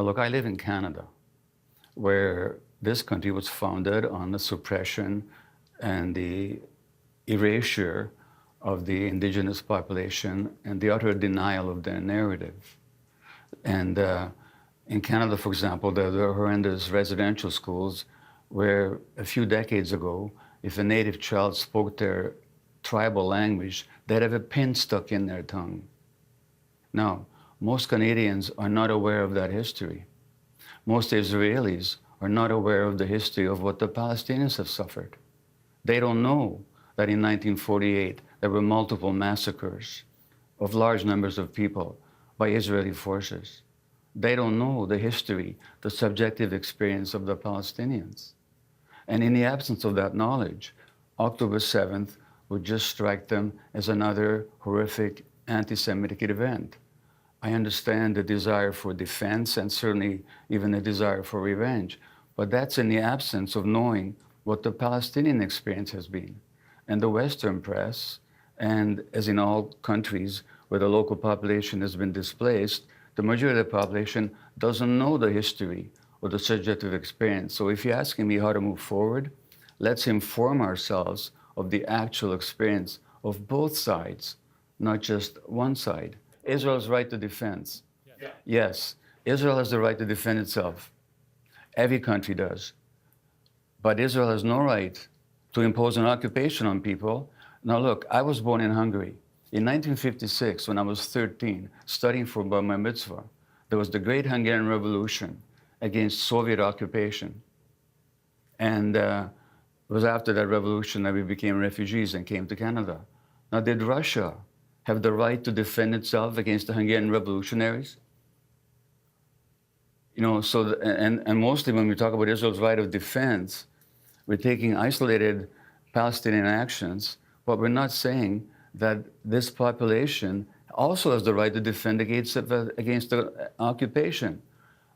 Now, look, I live in Canada, where this country was founded on the suppression and the erasure of the indigenous population and the utter denial of their narrative. And in Canada, for example, there are horrendous residential schools where a few decades ago, if a native child spoke their tribal language, they'd have a pin stuck in their tongue. Now, most Canadians are not aware of that history. Most Israelis are not aware of the history of what the Palestinians have suffered. They don't know that in 1948 there were multiple massacres of large numbers of people by Israeli forces. They don't know the history, the subjective experience of the Palestinians. And in the absence of that knowledge, October 7th would just strike them as another horrific anti-Semitic event. I understand the desire for defense and certainly even the desire for revenge, but that's in the absence of knowing what the Palestinian experience has been. And the Western press, and as in all countries where the local population has been displaced, the majority of the population doesn't know the history or the subjective experience. So if you're asking me how to move forward, let's inform ourselves of the actual experience of both sides, not just one side. Israel's right to defense. Yeah. Yes, Israel has the right to defend itself. Every country does. But Israel has no right to impose an occupation on people. Now look, I was born in Hungary. In 1956, when I was 13, studying for Bar Mitzvah, there was the Great Hungarian Revolution against Soviet occupation. And it was after that revolution that we became refugees and came to Canada. Now, did Russia have the right to defend itself against the Hungarian revolutionaries? You know, so, and mostly when we talk about Israel's right of defense, we're taking isolated Palestinian actions, but we're not saying that this population also has the right to defend against the occupation.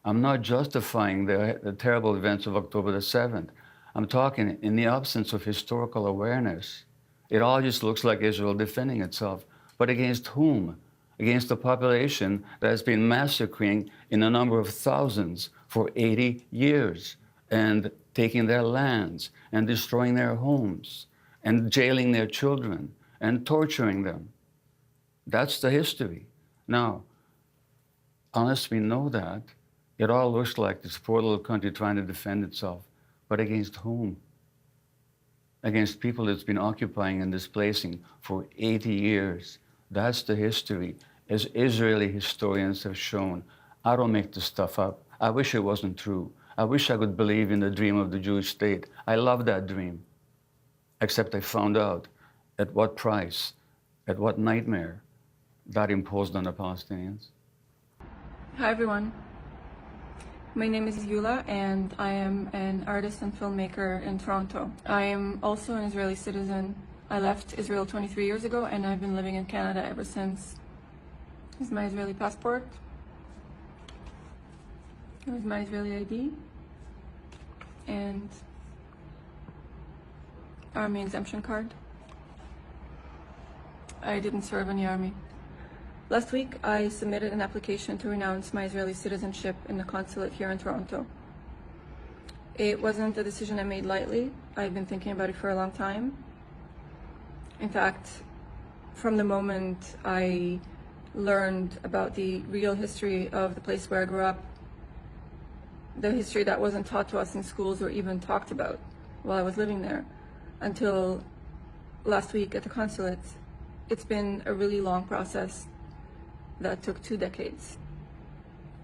I'm not justifying the terrible events of October the 7th. I'm talking in the absence of historical awareness. It all just looks like Israel defending itself. But against whom? Against the population that has been massacring in a number of thousands for 80 years and taking their lands and destroying their homes and jailing their children and torturing them. That's the history. Now, unless we know that, it all looks like this poor little country trying to defend itself. But against whom? Against people it's been occupying and displacing for 80 years. That's the history, as Israeli historians have shown. I don't make this stuff up. I wish it wasn't true. I wish I could believe in the dream of the Jewish state. I love that dream. Except I found out at what price, at what nightmare that imposed on the Palestinians. Hi everyone. My name is Yula and I am an artist and filmmaker in Toronto. I am also an Israeli citizen. I left Israel 23 years ago and I've been living in Canada ever since. Here's my Israeli passport. Here's my Israeli ID. And Army exemption card. I didn't serve in the Army. Last week, I submitted an application to renounce my Israeli citizenship in the consulate here in Toronto. It wasn't a decision I made lightly. I've been thinking about it for a long time. In fact, from the moment I learned about the real history of the place where I grew up, the history that wasn't taught to us in schools or even talked about while I was living there, until last week at the consulate, it's been a really long process that took 2 decades.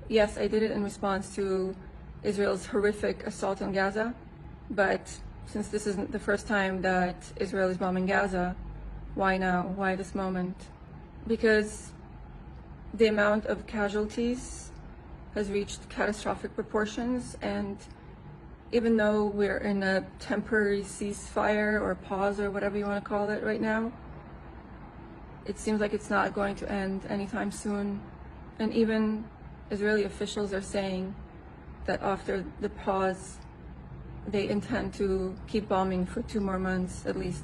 Yes, I did it in response to Israel's horrific assault on Gaza, but since this isn't the first time that Israel is bombing Gaza, why now? Why this moment? Because the amount of casualties has reached catastrophic proportions, and even though we're in a temporary ceasefire or pause or whatever you want to call it right now, it seems like it's not going to end anytime soon. And even Israeli officials are saying that after the pause, they intend to keep bombing for 2 more months at least.